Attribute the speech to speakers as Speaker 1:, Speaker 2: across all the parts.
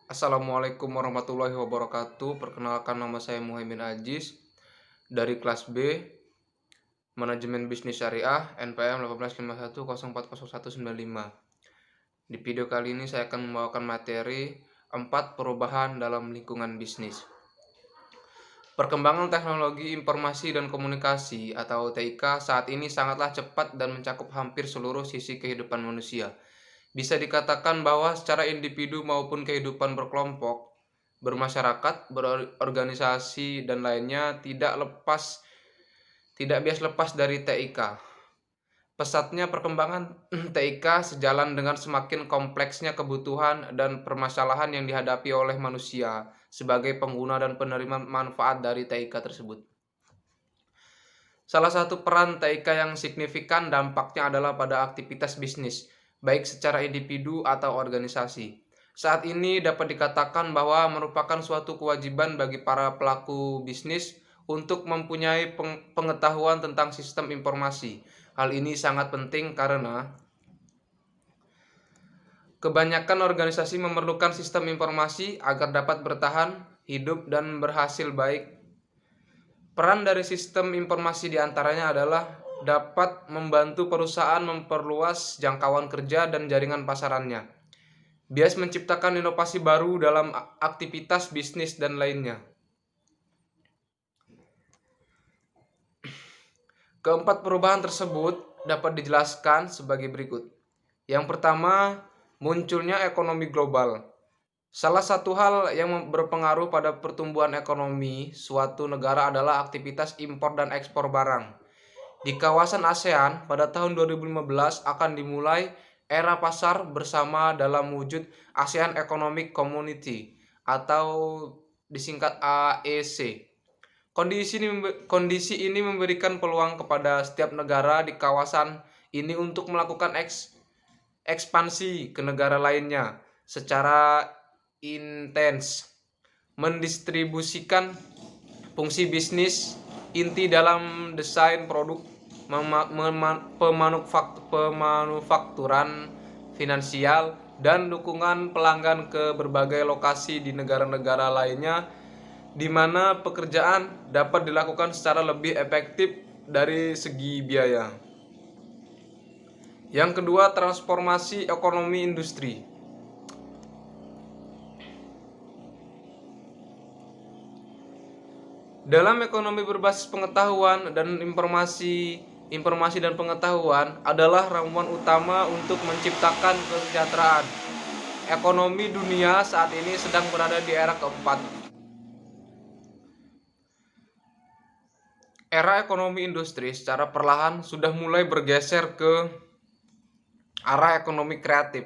Speaker 1: Assalamualaikum warahmatullahi wabarakatuh. Perkenalkan, nama saya Muhaimin Aziz dari kelas B Manajemen Bisnis Syariah NPM 18510409195. Di video kali ini saya akan membawakan materi 4 perubahan dalam lingkungan bisnis. Perkembangan teknologi informasi dan komunikasi atau TIK saat ini sangatlah cepat dan mencakup hampir seluruh sisi kehidupan manusia. Bisa dikatakan bahwa secara individu maupun kehidupan berkelompok, bermasyarakat, berorganisasi, dan lainnya tidak bias lepas dari TIK. Pesatnya perkembangan TIK sejalan dengan semakin kompleksnya kebutuhan dan permasalahan yang dihadapi oleh manusia sebagai pengguna dan penerima manfaat dari TIK tersebut. Salah satu peran TIK yang signifikan dampaknya adalah pada aktivitas bisnis, baik secara individu atau organisasi. Saat ini dapat dikatakan bahwa merupakan suatu kewajiban bagi para pelaku bisnis untuk mempunyai pengetahuan tentang sistem informasi. Hal ini sangat penting karena kebanyakan organisasi memerlukan sistem informasi agar dapat bertahan, hidup, dan berhasil baik. Peran dari sistem informasi diantaranya adalah dapat membantu perusahaan memperluas jangkauan kerja dan jaringan pasarannya, bias menciptakan inovasi baru dalam aktivitas bisnis dan lainnya. Keempat perubahan tersebut dapat dijelaskan sebagai berikut. Yang pertama, munculnya ekonomi global. Salah satu hal yang berpengaruh pada pertumbuhan ekonomi suatu negara adalah aktivitas impor dan ekspor barang. Di kawasan ASEAN, pada tahun 2015 akan dimulai era pasar bersama dalam wujud ASEAN Economic Community atau disingkat AEC. Kondisi ini memberikan peluang kepada setiap negara di kawasan ini untuk melakukan ekspansi ke negara lainnya secara intens, mendistribusikan fungsi bisnis inti dalam desain produk, pemanufakturan, finansial, dan dukungan pelanggan ke berbagai lokasi di negara-negara lainnya, di mana pekerjaan dapat dilakukan secara lebih efektif dari segi biaya. Yang kedua, transformasi ekonomi industri. Dalam ekonomi berbasis pengetahuan dan informasi dan pengetahuan adalah ramuan utama untuk menciptakan kesejahteraan. Ekonomi dunia saat ini sedang berada di era keempat. Era ekonomi industri secara perlahan sudah mulai bergeser ke arah ekonomi kreatif.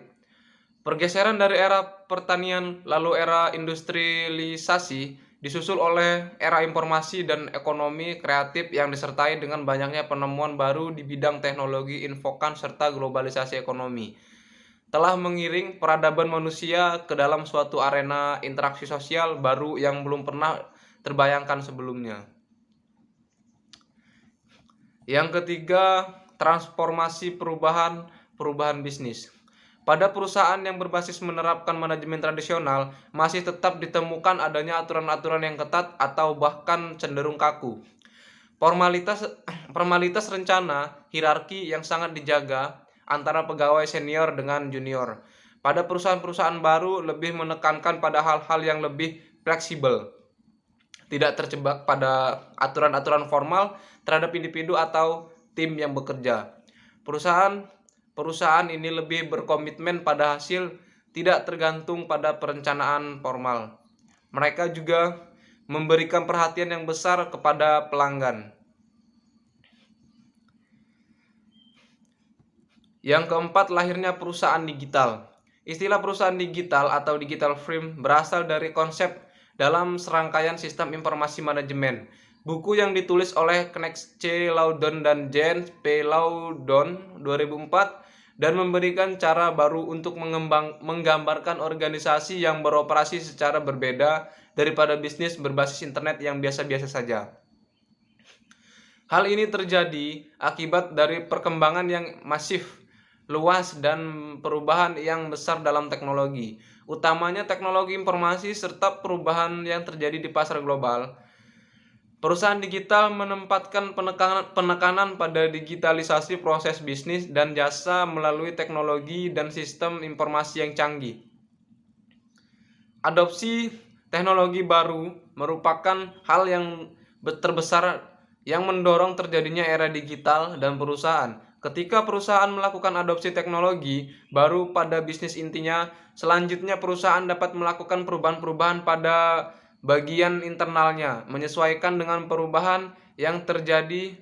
Speaker 1: Pergeseran dari era pertanian lalu era industrialisasi disusul oleh era informasi dan ekonomi kreatif yang disertai dengan banyaknya penemuan baru di bidang teknologi, infokan, serta globalisasi ekonomi. Telah mengiring peradaban manusia ke dalam suatu arena interaksi sosial baru yang belum pernah terbayangkan sebelumnya. Yang ketiga, transformasi perubahan bisnis. Pada perusahaan yang berbasis menerapkan manajemen tradisional, masih tetap ditemukan adanya aturan-aturan yang ketat atau bahkan cenderung kaku. Formalitas rencana, hierarki yang sangat dijaga antara pegawai senior dengan junior. Pada perusahaan-perusahaan baru lebih menekankan pada hal-hal yang lebih fleksibel, tidak terjebak pada aturan-aturan formal terhadap individu atau tim yang bekerja. Perusahaan ini lebih berkomitmen pada hasil, tidak tergantung pada perencanaan formal. Mereka juga memberikan perhatian yang besar kepada pelanggan. Yang keempat, lahirnya perusahaan digital. Istilah perusahaan digital atau digital firm berasal dari konsep dalam serangkaian sistem informasi manajemen. Buku yang ditulis oleh Knecht C. Loudon dan James P. Loudon 2004 dan memberikan cara baru untuk menggambarkan organisasi yang beroperasi secara berbeda daripada bisnis berbasis internet yang biasa-biasa saja. Hal ini terjadi akibat dari perkembangan yang masif, luas, dan perubahan yang besar dalam teknologi. utamanya teknologi informasi serta perubahan yang terjadi di pasar global. Perusahaan digital menempatkan penekanan pada digitalisasi proses bisnis dan jasa melalui teknologi dan sistem informasi yang canggih. Adopsi teknologi baru merupakan hal yang terbesar yang mendorong terjadinya era digital dan perusahaan. Ketika perusahaan melakukan adopsi teknologi baru pada bisnis intinya, selanjutnya perusahaan dapat melakukan perubahan-perubahan pada bagian internalnya, menyesuaikan dengan perubahan yang terjadi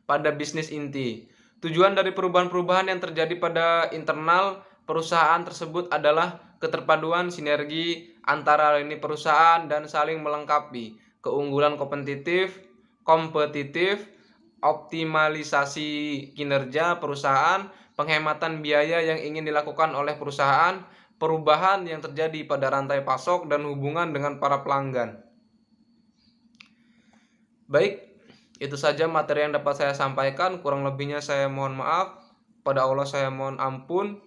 Speaker 1: pada bisnis inti. Tujuan dari perubahan-perubahan yang terjadi pada internal perusahaan tersebut adalah keterpaduan sinergi antara lini perusahaan dan saling melengkapi, keunggulan kompetitif, optimalisasi kinerja perusahaan, penghematan biaya yang ingin dilakukan oleh perusahaan, perubahan yang terjadi pada rantai pasok dan hubungan dengan para pelanggan. Baik, itu saja materi yang dapat saya sampaikan. Kurang lebihnya saya mohon maaf. Pada Allah saya mohon ampun.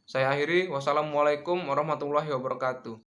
Speaker 1: Saya akhiri. Wassalamualaikum warahmatullahi wabarakatuh.